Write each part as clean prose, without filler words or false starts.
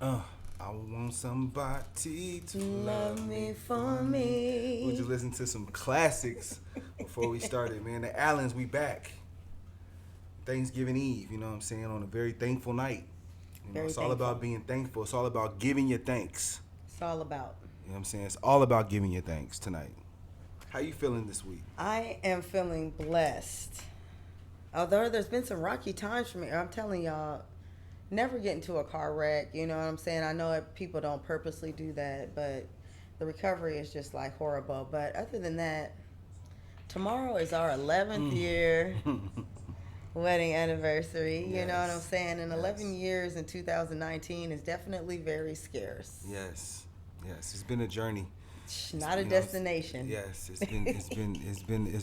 Uh, I want somebody to Love love me me for for me. We me. just listened to some classics before we started, man. The Allens, we back. Thanksgiving Eve, you know what I'm saying, on a very thankful night. Very It's all about thankful. being thankful. It's all about giving your thanks. It's all about. You know what I'm saying? It's all about giving your thanks tonight. How you feeling this week? I am feeling blessed. Although there's been some rocky times for me, I'm telling y'all, never get into a car wreck. You know what I'm saying? I know people don't purposely do that, but the recovery is just like horrible. But other than that, tomorrow is our 11th Mm. year wedding anniversary. You know what I'm Yes. saying? And 11 Yes. years in 2019 is definitely very scarce. Yes. Yes. It's been a journey. Not a destination. Yes, it's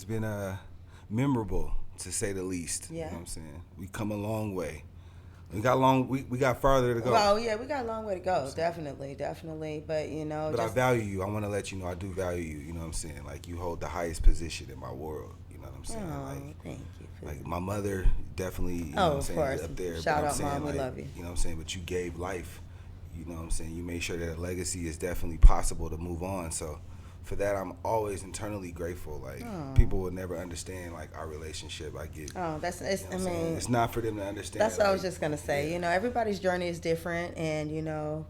been memorable to say the least. You know Yeah. what I'm saying? We come a long way. We got farther to go. Well, yeah, we got a long way to You know what I'm go. saying? Definitely, definitely. But But I just value you. I want to let you know I do value you. You know what I'm saying? Like you hold the highest position in my world. You know what I'm saying? oh, thank you. Like my mother definitely. You know Oh, what I'm of saying? course. Up there. But Shout I'm out, saying mom. We like love you. you know what I'm saying. But you gave life. You know what I'm saying? You made sure that a legacy is definitely possible to move on. So for that, I'm always internally grateful. Like Oh, people will never understand like our relationship. I get, oh, that's. you It's, know what I I'm saying? mean, It's not for them to understand. that's what I was Like, just gonna say. yeah, Everybody's journey is different, and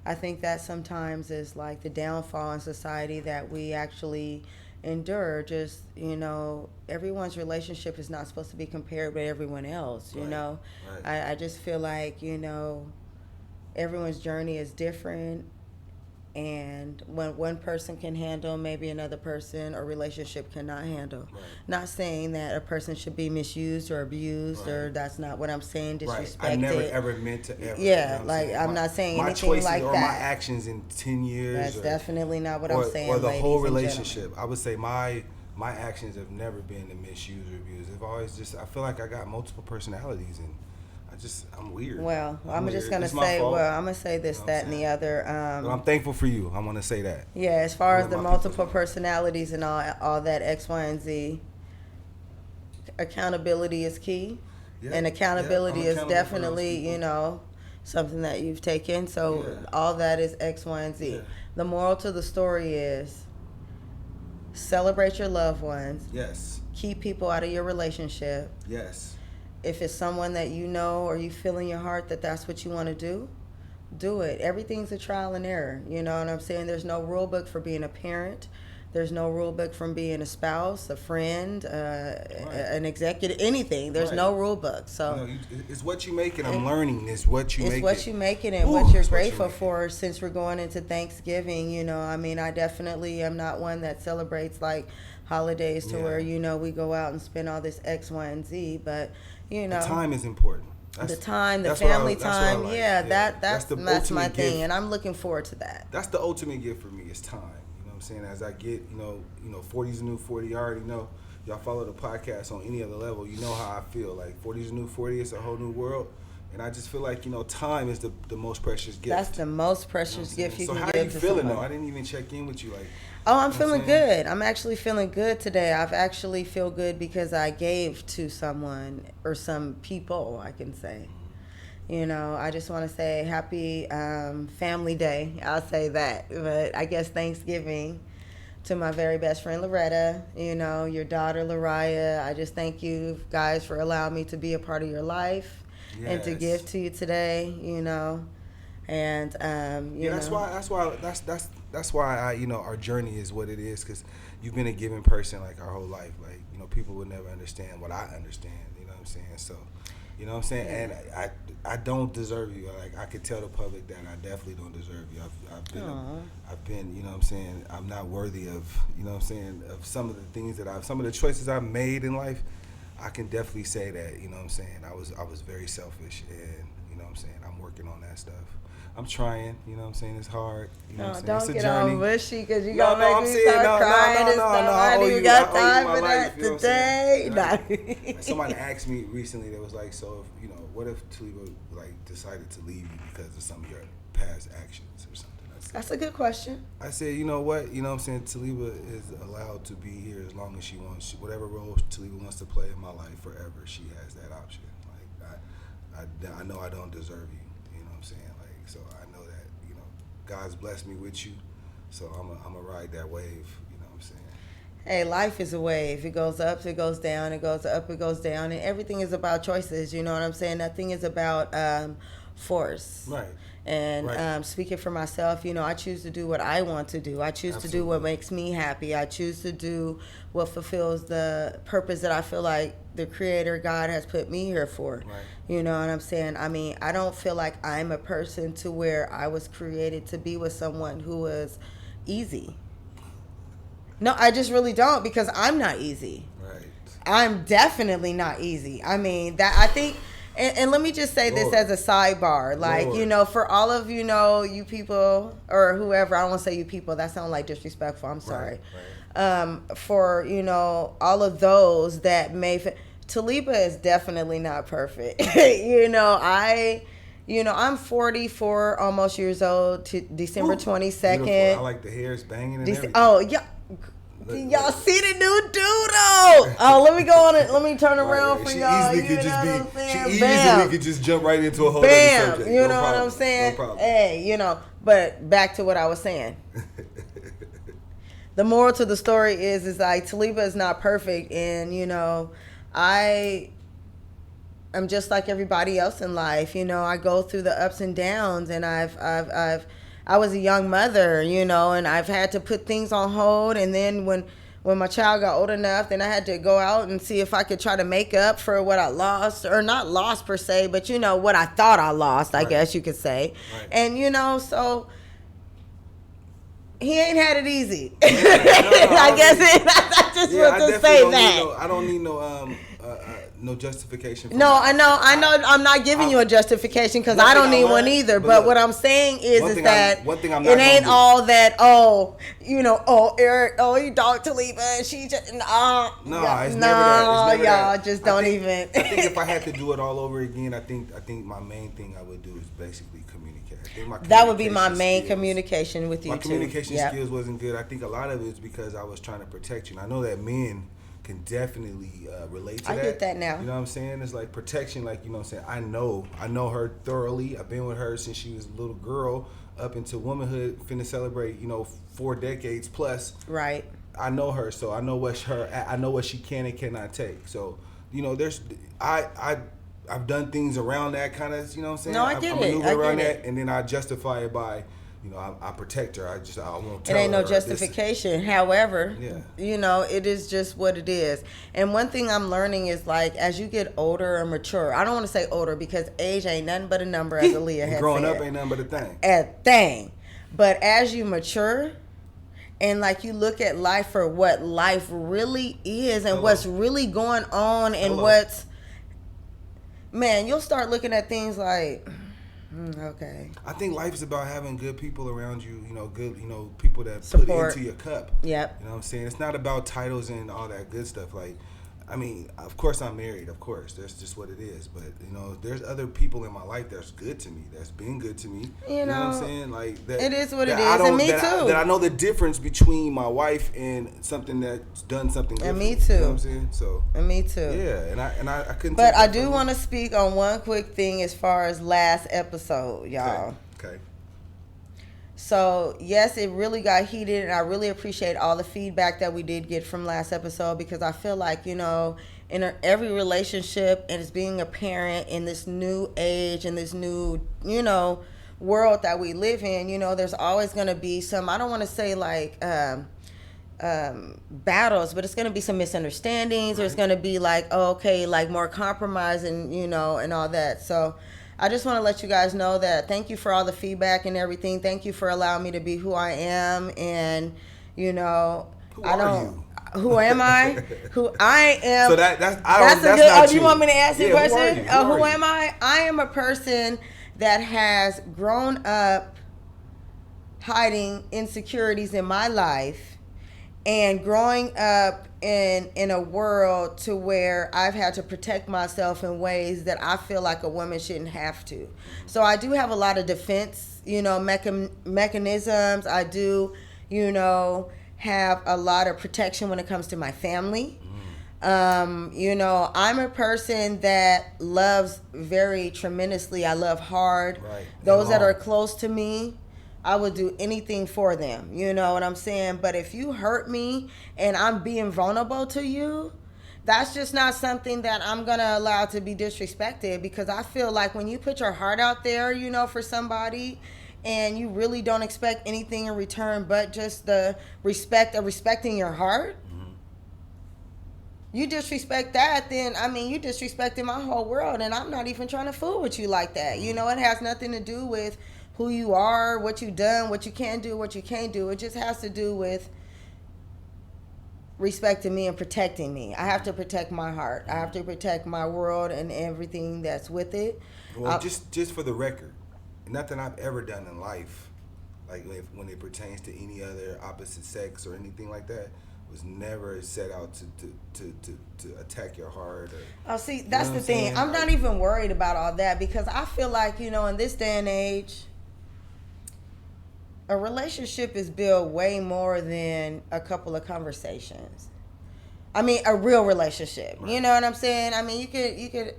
I think that sometimes is like the downfall in society that we actually endure. Just everyone's relationship is not supposed to be compared with everyone else. right, right, I just feel like everyone's journey is different, and when one person can handle, maybe another person or relationship cannot handle. right, Not saying that a person should be misused or abused, right. or that's not what I'm saying, Right. I never disrespected. ever meant to ever. You know Yeah, what I'm like saying? I'm not saying My anything choices like or my that. actions in 10 years That's definitely not what I'm or saying, the whole ladies and gentlemen. relationship. I would say my actions have never been to misuse or abuse. They've always just I feel like I got multiple personalities and I'm weird. Well, I'm I'm just weird. gonna It's my say, fault. I'm gonna say You this, know what I'm that, and the saying? other. But I'm thankful for you. I want to say that. Yeah, as I far want to as let the my peoples multiple know. personalities and all that X, Y, and Z, accountability is key, and Yep. Yep. I'm accountability is accountable for those definitely people. something that you've taken. So Yeah. all that is X, Y, and Yeah. Z. The moral to the story is celebrate your loved ones, Yes. keep people out of your relationship. Yes. If it's someone that you know or you feel in your heart that that's what you want to do it. Everything's a trial and error. You know what I'm saying? There's no rule book for being a parent. There's no rule book from being a spouse, a friend, Right. an executive, anything. There's Right. no rule book. So It's what you make it. it, I'm learning. It's what you it's make it. what you make it and Ooh, what you're it's what you grateful make it. for. Since we're going into Thanksgiving, I mean, I definitely am not one that celebrates like holidays to Yeah. where we go out and spend all this X, Y, and Z. But you The know, time is important. the time, the That's what family that's what I time, like. yeah, Yeah. that's The that's my ultimate thing, gift. and I'm looking forward to that. That's the ultimate gift for me is time. You know what I'm saying? As I get, 40's a new 40. You already know. Y'all follow the podcast on any other level. You know how I feel. Like 40's a new 40. It's a whole new world. And I just feel like, time is the most precious That's gift. the most You know what I'm precious saying? gift you So can how you give to feeling though? someone. I didn't even check in with you. Like, Oh, I'm you know what I'm feeling saying? good. I'm actually feeling good today. I've actually feel good because I gave to someone or some people, I can say. I just want to say happy family day. I'll say that. But I guess Thanksgiving to my very best friend Loretta, your daughter Lariah. I just thank you guys for allowing me to be a part of your life and to give Yes. to you today, And Yeah, that's why our journey is what it is because you've been a giving person like our whole life. Like people would never understand what I understand. You know what I'm saying? So, you know what I'm saying? yeah. And I don't deserve you. Like I could tell the public that I definitely don't deserve you. Aw. I've been you know what I'm saying. I'm not worthy of you know what I'm saying of some of the things that some of the choices I've made in life. I can definitely say that you know what I'm saying. I was very selfish and you know what I'm saying. I'm working on that stuff. I'm trying, you know what I'm saying? It's hard, you know what Oh, I'm saying? It's don't a get all journey. mushy because you No, gonna no, make I'm me saying start no, no, crying no, and no, no. stuff. I I ain't owe even you. I got owe you time my for life. that You know what I'm saying? today. Like somebody asked me recently. That was like, so if what if Taliba like decided to leave you because of some of your past actions or something? That's a good question. I said, you know what? You know what I'm saying? Taliba is allowed to be here as long as she wants. Whatever role Taliba wants to play in my life forever, she has that option. Like I know I don't deserve you. You know what I'm saying? Like So I know that, you know, God's blessed me with you. So I'm a ride that wave. You know what I'm saying? Hey, life is a wave. It goes up, it goes down, it goes up, it goes down, and everything is about choices. You know what I'm saying? Nothing is about force. Right. And Right. speaking for myself, you know, I choose to do what I want to do. I choose to do what makes me happy. I choose to do what fulfills the purpose that I feel like the Creator God has put me here for. Right. You know what I'm saying? I mean, I don't feel like I'm a person to where I was created to be with someone who was easy. No, I just really don't, because I'm not easy. Right. I'm definitely not easy. I mean, that I think, and let me just say this as a sidebar. Like, you know, for all of, you know, you people or whoever, I don't want to say you people, that sounds like disrespectful. I'm sorry. Right. For, you know, all of those that may, Taliba is definitely not perfect. I'm 44 almost years old, December 22nd. Beautiful. I like the hairs banging and everything. Oh, yeah. Y'all see the new doodle? Oh, let me go on it. Let me turn around for y'all. She easily could just jump right into a whole other subject. You know what I'm saying? No problem. Hey, you know, but back to what I was saying. The moral to the story is like Taliba is not perfect, and you know, I'm just like everybody else in life. You know, I go through the ups and downs, and I was a young mother, you know, and I've had to put things on hold. And then when my child got old enough, then I had to go out and see if I could try to make up for what I lost, or not lost per se, but, you know, what I thought I lost, I guess you could say. Right. And, you know, so he ain't had it easy. I guess I just want to say that. I don't need no justification. No, I know. I'm not giving you a justification, because I don't need one either. But what I'm saying is that it ain't all that. Oh, you know. Oh, Eric. Oh, you dog Taliba, and she just no. It's never that. Y'all just don't even. I think if I had to do it all over again, I think my main thing I would do is basically communicate. I think that would be my main communication with you. My communication skills wasn't good. I think a lot of it is because I was trying to protect you. And I know that men can definitely relate to that. I get that now. You know what I'm saying? It's like protection, like, you know what I'm saying? I know her thoroughly. I've been with her since she was a little girl up into womanhood, finna celebrate, you know, 4 decades plus. Right. I know her, so I know I know what she can and cannot take. So, you know, I've done things around that kind of, you know what I'm saying? No, I get it. I maneuver around that, and then I justify it by, you know, I protect her. I won't tell her. It ain't no justification. However, you know, it is just what it is. And one thing I'm learning is, like, as you get older and mature, I don't want to say older, because age ain't nothing but a number, as Aaliyah had growing said. Up ain't nothing but a thing. A thing. But as you mature, and like you look at life for what life really is, and what's really going on, and you'll start looking at things like, okay. I think life is about having good people around you, you know, good, you know, people that support. Put into your cup. Yep. You know what I'm saying? It's not about titles and all that good stuff. Like, I mean, of course I'm married, of course. That's just what it is. But, you know, there's other people in my life that's good to me, that's been good to me. You know what I'm saying? Like that. It is what it is, and me too. That I know the difference between my wife and something that's done something good. And me too. You know what I'm saying? So. And me too. Yeah, and I couldn't. But I do want to speak on one quick thing as far as last episode, y'all. Okay. So, yes, it really got heated, and I really appreciate all the feedback that we did get from last episode, because I feel like, you know, in every relationship, and as being a parent in this new age and this new, you know, world that we live in, you know, there's always going to be some, I don't want to say like battles, but it's going to be some misunderstandings. Right. There's going to be like, like more compromise and, you know, and all that. So I just want to let you guys know that thank you for all the feedback and everything. Thank you for allowing me to be who I am. And, you you? Who am I? Who I am. So that's a good. Oh, do you want me to ask the question? Who am I? I am a person that has grown up hiding insecurities in my life, and growing up in a world to where I've had to protect myself in ways that I feel like a woman shouldn't have to. So I do have a lot of defense, you know, mechanisms. I do, you know, have a lot of protection when it comes to my family. You know, I'm a person that loves very tremendously. I love hard. Right. Those that Long. are close to me, I would do anything for them. You know what I'm saying? But if you hurt me and I'm being vulnerable to you, that's just not something that I'm going to allow to be disrespected, because I feel like when you put your heart out there, you know, for somebody, and you really don't expect anything in return but just the respect of respecting your heart, you disrespect that, then, I mean, you disrespecting my whole world, and I'm not even trying to fool with you like that. You know, it has nothing to do with who you are, what you done, what you can do, what you can't do. It just has to do with respecting me and protecting me. I have to protect my heart. I have to protect my world and everything that's with it. Well, just for the record, nothing I've ever done in life, like when it pertains to any other opposite sex or anything like that, was never set out to attack your heart. Or, see, that's the thing. saying? I'm not even worried about all that, because I feel like, you know, in this day and age, a relationship is built way more than a couple of conversations. I mean, a real relationship. Right. You know what I'm saying? I mean, you could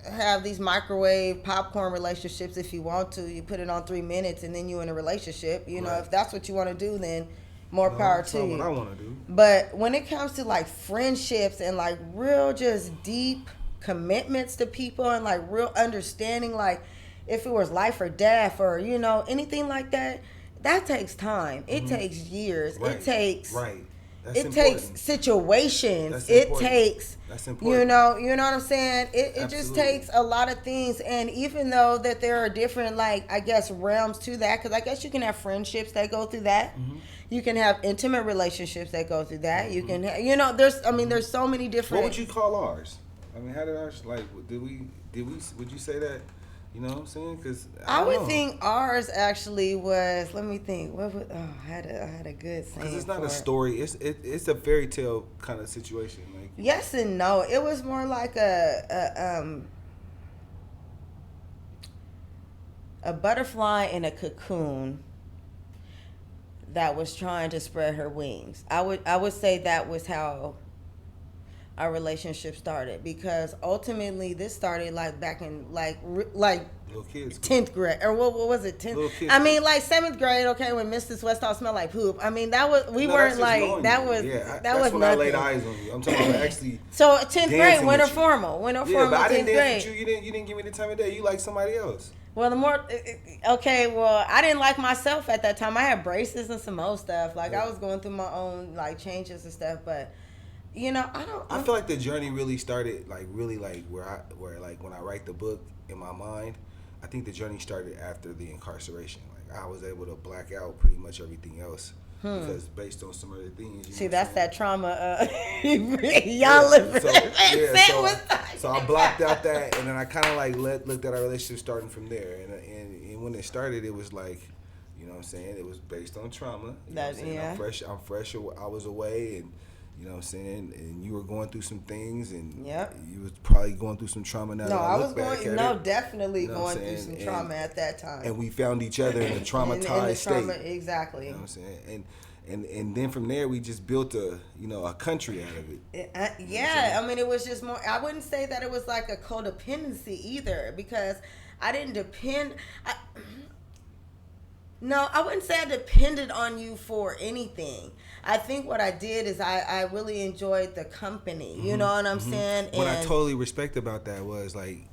have these microwave popcorn relationships if you want to. You put it on 3 minutes and then you're in a relationship. You know, right. If that's what you want to do, then more power to you. That's not what I want to do. But when it comes to like friendships and like real just deep commitments to people and like real understanding, like if it was life or death or, you know, anything like that, that takes time. It takes years. Right. It takes That's it important. takes situations. That's it important. takes That's important. You know what I'm saying? It just takes a lot of things. And even though that there are different, like, I guess, realms to that, because I guess you can have friendships that go through that. You can have intimate relationships that go through that. You can, you know, there's so many different. What would you call ours? I mean, how did ours, like, would you say that? You know what I'm saying? Because I would think ours actually was. Let me think. I had a good saying. Because it's not a story. It's a fairy tale kind of situation. Like, yes and no. It was more like a butterfly in a cocoon that was trying to spread her wings. I would say that was how our relationship started, because ultimately this started like back in like little kids, 10th grade, or what was it, 10th? I mean, like 7th grade, okay, when Mrs. Westall smelled like poop. I mean, that was weren't like that was that was when nothing. I laid eyes on you. I'm talking about actually. So 10th grade, winter formal, but I didn't dance with you. You didn't give me the time of day. You like somebody else. Well, I didn't like myself at that time. I had braces and some old stuff. Like, I was going through my own like changes and stuff, but. You know, I feel like the journey really started like where like when I write the book in my mind, I think the journey started after the incarceration. Like, I was able to black out pretty much everything else because based on some of the things. See, that's that trauma. Y'all living. So I blocked out that, and then I kind of like looked at our relationship starting from there, and when it started, it was like, you know what I'm saying, it was based on trauma. You know what I'm saying? I'm fresh. I was away, and. You know what I'm saying? And you were going through some things, and you was probably going through some trauma now. Definitely going through some trauma at that time. And we found each other in a traumatized state. Exactly. You know what I'm saying? And then from there, we just built a country out of it. I mean, it was just more. I wouldn't say that it was like a codependency either, because I didn't depend. No, I wouldn't say I depended on you for anything. I think what I did is I really enjoyed the company. You know what I'm saying? What I totally respect about that was, like,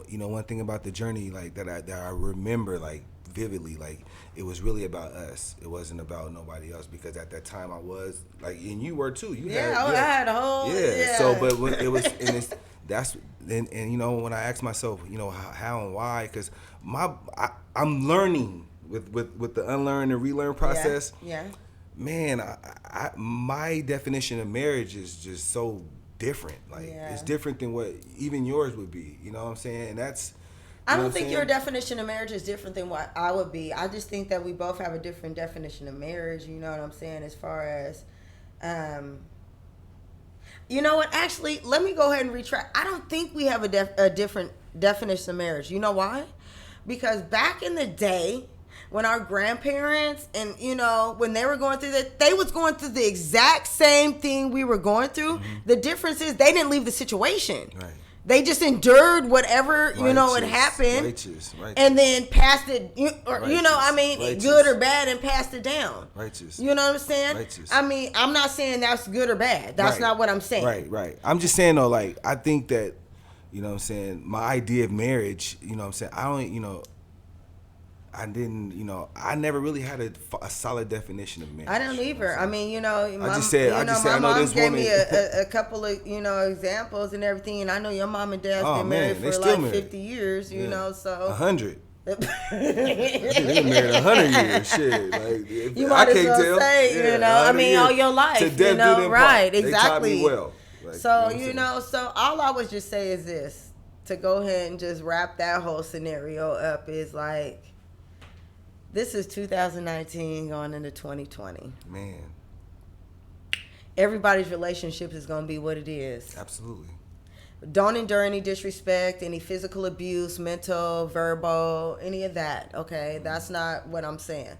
you know, one thing about the journey, like, that I remember, like, vividly, like, it was really about us. It wasn't about nobody else, because at that time I was, like, and you were too. I had a whole... Yeah, so, but it was... And it's, that's... And, you know, when I asked myself, you know, how and why, because I'm learning... With the unlearn and relearn process, man, my definition of marriage is just so different. Like, it's different than what even yours would be. You know what I'm saying? And that's. I don't think your definition of marriage is different than what I would be. I just think that we both have a different definition of marriage. You know what I'm saying? As far as, you know what? Actually, let me go ahead and retract. I don't think we have a different definition of marriage. You know why? Because back in the day, when our grandparents and, you know, when they were going through that, they was going through the exact same thing we were going through. The difference is they didn't leave the situation. Right. They just endured whatever, you know, had happened. Righteous. And then passed it, you know, I mean, Righteous. good or bad, and passed it down. Righteous. You know what I'm saying? Righteous. I mean, I'm not saying that's good or bad. That's not what I'm saying. Right. I'm just saying, though, like, I think that, you know what I'm saying, my idea of marriage, you know what I'm saying, I never really had a solid definition of marriage. I don't either. I mean, you know, my mom gave me a couple of, you know, examples and everything, and I know your mom and dad's been married for like 50 years, you know, so. 100. I think they been married 100 years. Shit, like, you might as well say, you know, I mean, all your life, you know, right? Exactly. They taught me well. Like, so you know, so all I would just say is this: to go ahead and just wrap that whole scenario up is like. This is 2019 going into 2020. Man. Everybody's relationship is going to be what it is. Absolutely. Don't endure any disrespect, any physical abuse, mental, verbal, any of that, okay? That's not what I'm saying.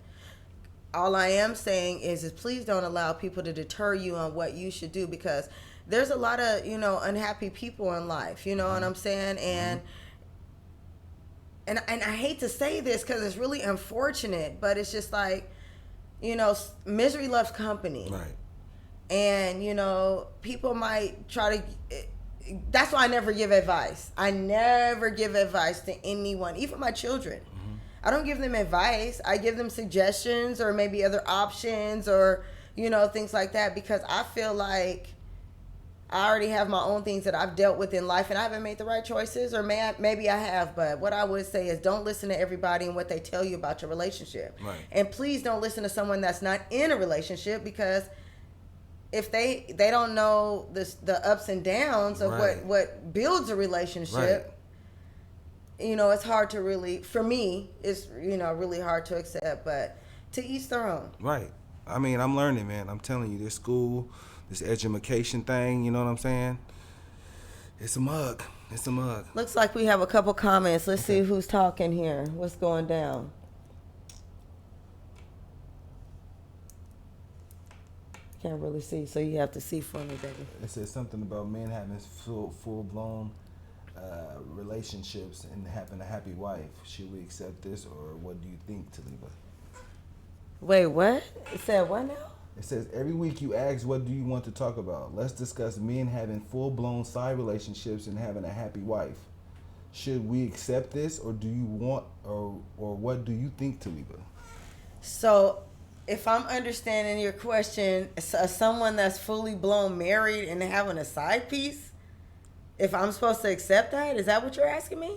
All I am saying is please don't allow people to deter you on what you should do, because there's a lot of, you know, unhappy people in life, you know what I'm saying? And I hate to say this because it's really unfortunate, but it's just like, you know, misery loves company. Right. And, you know, people might try to, that's why I never give advice. I never give advice to anyone, even my children. I don't give them advice. I give them suggestions or maybe other options or, you know, things like that, because I feel like I already have my own things that I've dealt with in life, and I haven't made the right choices, or maybe I have. But what I would say is don't listen to everybody and what they tell you about your relationship. Right. And please don't listen to someone that's not in a relationship, because if they don't know the ups and downs of what builds a relationship, you know, it's hard to really, for me, it's, you know, really hard to accept. But to each their own. Right. I mean, I'm learning, man. I'm telling you, this school, this education thing, you know what I'm saying? It's a mug. It's a mug. Looks like we have a couple comments. Let's see who's talking here. What's going down? Can't really see, so you have to see for me, baby. It says something about men having full-blown relationships and having a happy wife. Should we accept this, or what do you think, Taliba? Wait, what? It said what now? It says, every week you ask, what do you want to talk about? Let's discuss men having full-blown side relationships and having a happy wife. Should we accept this, or do you want, or what do you think, Taliba? So, if I'm understanding your question, someone that's fully blown married and having a side piece, if I'm supposed to accept that, is that what you're asking me?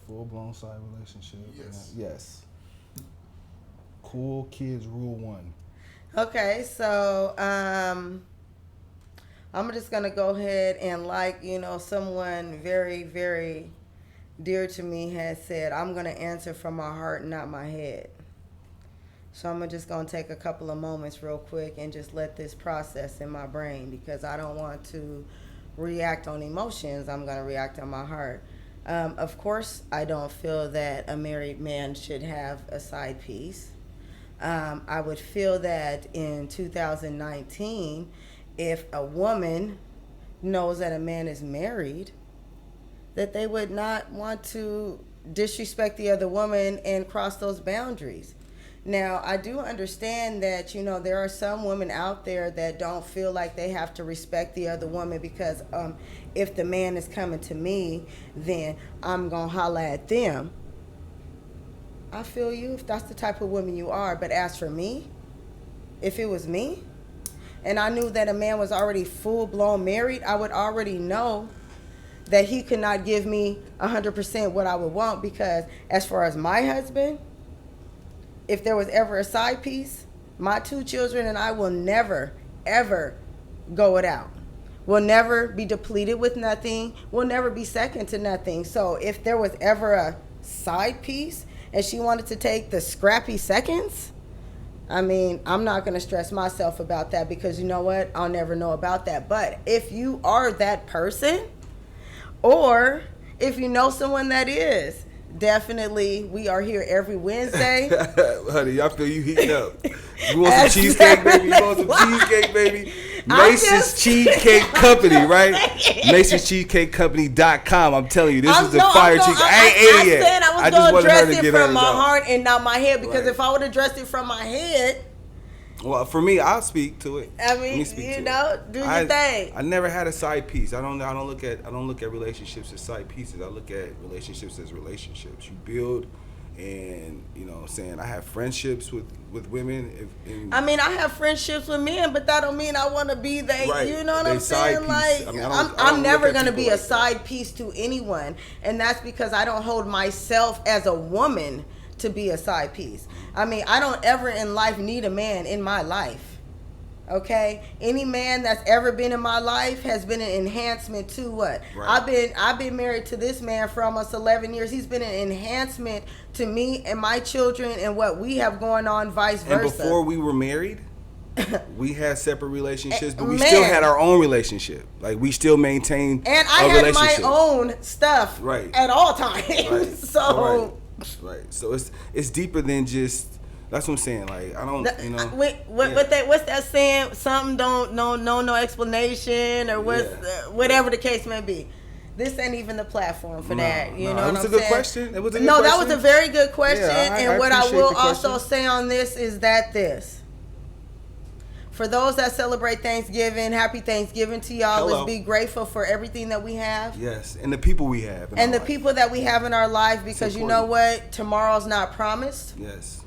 Full-blown side relationship. Yes. Cool kids rule 1. Okay, so I'm just gonna go ahead and, like, you know, someone very, very dear to me has said, I'm gonna answer from my heart, not my head. So I'm just gonna take a couple of moments real quick and just let this process in my brain, because I don't want to react on emotions. I'm gonna react on my heart. Of course, I don't feel that a married man should have a side piece. I would feel that in 2019, if a woman knows that a man is married, that they would not want to disrespect the other woman and cross those boundaries. Now, I do understand that, you know, there are some women out there that don't feel like they have to respect the other woman because if the man is coming to me, then I'm going to holler at them. I feel you if that's the type of woman you are. But as for me, if it was me, and I knew that a man was already full-blown married, I would already know that he could not give me 100% what I would want, because as far as my husband, if there was ever a side piece, my 2 children and I will never, ever go without. We'll never be depleted with nothing. We'll never be second to nothing. So if there was ever a side piece and she wanted to take the scrappy seconds, I mean, I'm not going to stress myself about that, because you know what? I'll never know about that. But if you are that person, or if you know someone that is, definitely, we are here every Wednesday. Honey, I feel you heating up. You want some cheesecake, baby? You want some cheesecake, baby? Mason's Cheesecake Company, right? Mason'sCheesecakeCompany.com. I'm telling you, this is the fire cheesecake. I ain't ate it yet. I said I was going to dress it from my heart and not my head, because if I would have dressed it from my head. Well, for me, I'll speak to it. I mean, you know, do your thing. I never had a side piece. I don't look at relationships as side pieces. I look at relationships as relationships. You build, and you know what I'm saying, I have friendships with women. I mean, I have friendships with men, but that don't mean I want to be they. Right. You know what I'm saying? Like, I mean, I'm never gonna be a side piece to anyone, and that's because I don't hold myself as a woman to be a side piece. I mean, I don't ever in life need a man in my life. Okay? Any man that's ever been in my life has been an enhancement to what? Right. I've been married to this man for almost 11 years. He's been an enhancement to me and my children and what we have going on, vice versa. And before we were married, we had separate relationships, but we still had our own relationship. Like, we still maintained and I had my own stuff at all times. Right. So right. So it's deeper than just. That's what I'm saying. Like, I don't, you know. What's that saying? Something don't no explanation, or whatever the case may be. This ain't even the platform for that. You know what I'm saying? It was a good question. It was a good question. That was a very good question. Yeah, and what I will also say on this is that for those that celebrate Thanksgiving, happy Thanksgiving to y'all. Let's be grateful for everything that we have. Yes, and the people we have. And the people that we have in our life, because you know what? Tomorrow's not promised. Yes.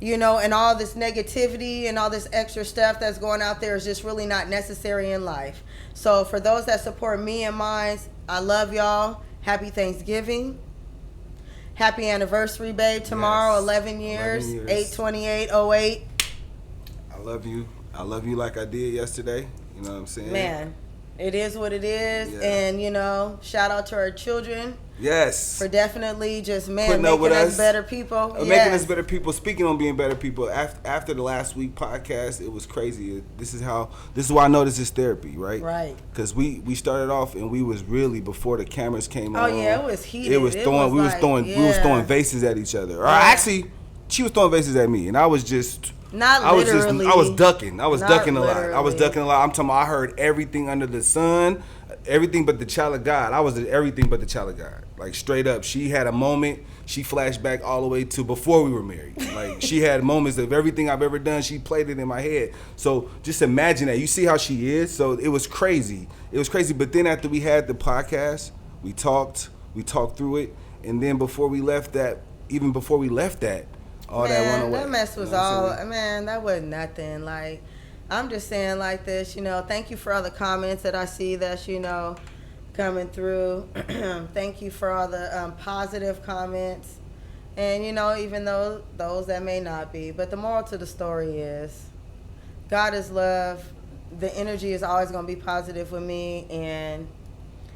You know, and all this negativity and all this extra stuff that's going out there is just really not necessary in life. So for those that support me and mine, I love y'all. Happy Thanksgiving. Happy anniversary, babe. Tomorrow, 11 years. 8/28/08. I love you. I love you like I did yesterday. You know what I'm saying? Man, it is what it is. Yeah. And, you know, shout out to our children. Yes. For definitely just, making us better people. Making us better people. Speaking on being better people, after the last week podcast, it was crazy. This is why I know this is therapy, right? Right. Because we started off and we was really, before the cameras came on. Oh yeah, it was heated. We was throwing vases at each other. Or actually, she was throwing vases at me, and I was just. I was ducking. I was ducking a lot. I'm talking about, I heard everything under the sun, everything but the child of God. I was everything but the child of God. Like, straight up. She had a moment. She flashed back all the way to before we were married. Like, she had moments of everything I've ever done. She played it in my head. So just imagine that. You see how she is? So it was crazy. But then after we had the podcast, we talked through it. And then before we left that, all that went away. That mess was that wasn't nothing. Like, I'm just saying like this, you know, thank you for all the comments that I see that's, you know, coming through. Thank you for all the positive comments. And, you know, even though those that may not be. But the moral to the story is, God is love. The energy is always going to be positive with me. And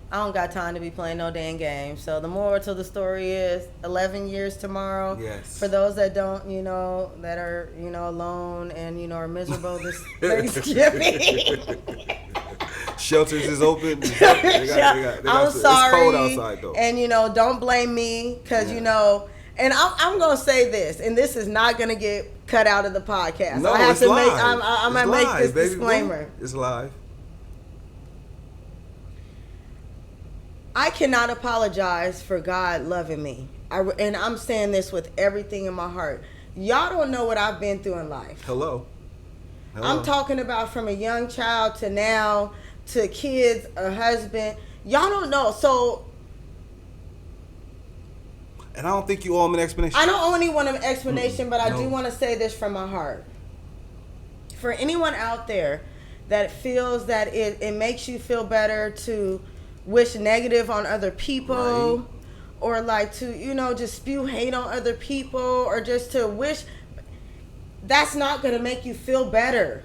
I don't got time to be playing no dang game. So the moral to the story is 11 years tomorrow. Yes. For those that don't, you know, that are, you know, alone and, you know, are miserable this Thanksgiving. Shelters is open. I'm sorry. It's cold outside, though. And, you know, don't blame me because, you know, and I'm going to say this, and this is not going to get cut out of the podcast. No, I have it's to live. I'm going to make this disclaimer. It's live. I cannot apologize for God loving me. And I'm saying this with everything in my heart. Y'all don't know what I've been through in life. Hello. I'm talking about from a young child to now, to kids, a husband. Y'all don't know. So. And I don't think you owe him an explanation. I don't owe anyone an explanation, but I do want to say this from my heart. For anyone out there that feels that it makes you feel better to wish negative on other people, right, or like to, you know, just spew hate on other people, or just to wish, that's not going to make you feel better.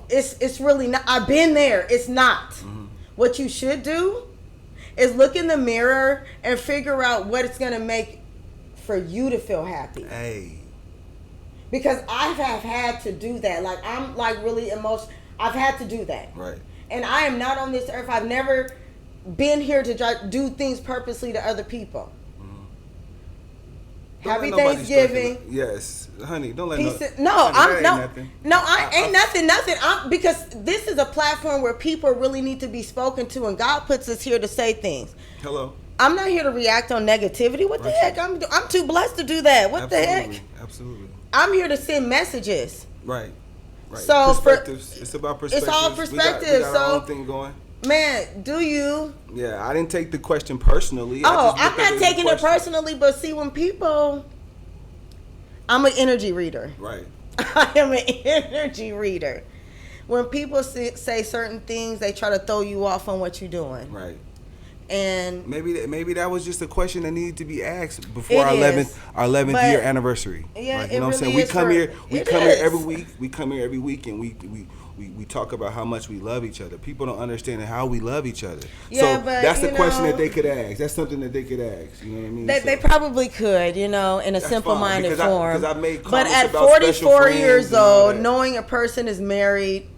It's really not. I've been there. It's not. Mm-hmm. What you should do is look in the mirror and figure out what it's going to make for you to feel happy. Hey. Because I have had to do that. Like, I'm like really emotional. I've had to do that. Right. And I am not on this earth. I've never been here to do things purposely to other people. Mm-hmm. Happy let nobody Thanksgiving. speculate. Yes, honey. Don't let Peace. no. No, honey, I'm that no, ain't nothing. no. I ain't nothing. Because this is a platform where people really need to be spoken to, and God puts us here to say things. Hello. I'm not here to react on negativity. What the heck? I'm too blessed to do that. What the heck? Absolutely. I'm here to send messages. Right. Right. So perspectives. It's about perspectives. It's all perspective. We got our So own thing going. Man, do you? Yeah, I didn't take the question personally. I'm not taking it personally, but see, when people, I'm an energy reader. Right. I am an energy reader. When people say certain things, they try to throw you off on what you're doing. Right. And maybe that was just a question that needed to be asked before our 11th year anniversary. Yeah, like, you know what I'm saying? We come here every week. We come here every week, and we talk about how much we love each other. People don't understand how we love each other. Yeah, so but, that's the question that they could ask. That's something that they could ask. You know what I mean? They probably could, in a simple-minded form. Because I made but comments at about 44 years old, that. knowing a person is married,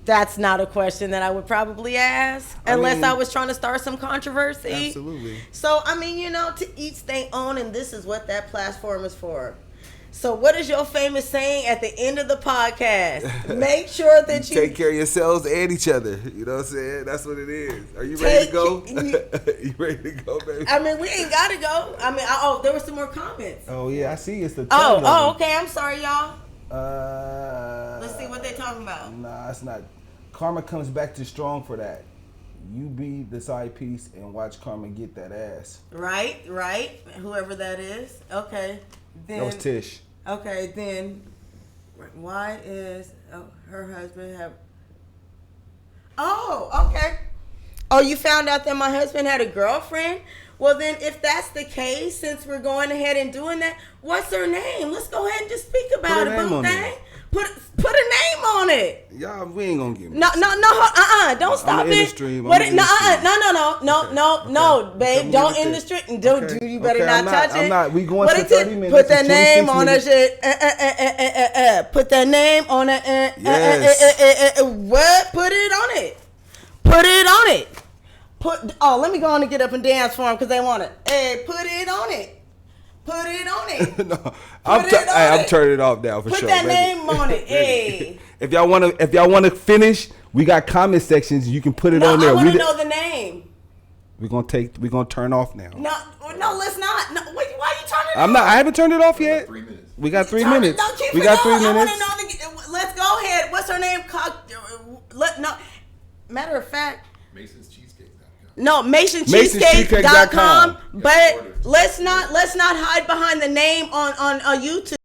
that's not a question that I would probably ask unless I was trying to start some controversy. Absolutely. So, to each their own, and this is what that platform is for. So, what is your famous saying at the end of the podcast? Make sure that you take care of yourselves and each other. You know what I'm saying? That's what it is. Are you ready to go? You ready to go, baby? We ain't got to go. There were some more comments. Oh, yeah, I see. It's the okay. I'm sorry, y'all. Let's see what they're talking about. Nah, it's not. Karma comes back to strong for that. You be the side piece and watch Karma get that ass. Right. Whoever that is. Okay. Then, that was Tish. Okay, then why is her husband have... Oh, okay. Oh, you found out that my husband had a girlfriend? Well, then, if that's the case, since we're going ahead and doing that, what's her name? Let's go ahead and just speak about it, boo thing. Put a name on it. Y'all, we ain't gonna give it. No, don't stop it. No, babe, don't end the stream. You better not touch it. I'm not. We going to 30 minutes. Put that name on that shit. Put that name on it. What? Put it on it. Put it on it. Let me go on and get up and dance for them because they want it. Hey, put it on it. Put it on it. No, I'm turning it off now for sure. Put that name on it. Hey. If y'all wanna finish, we got comment sections. You can put it on there. I want to know the name. We're gonna turn off now. No, let's not. No, why are you turning it off? I haven't turned it off yet. 3 minutes. We got 3 minutes. We got 3 minutes. I want to know let's go ahead. What's her name? Matter of fact. No, MasonCheesecake.com. But let's not hide behind the name on YouTube.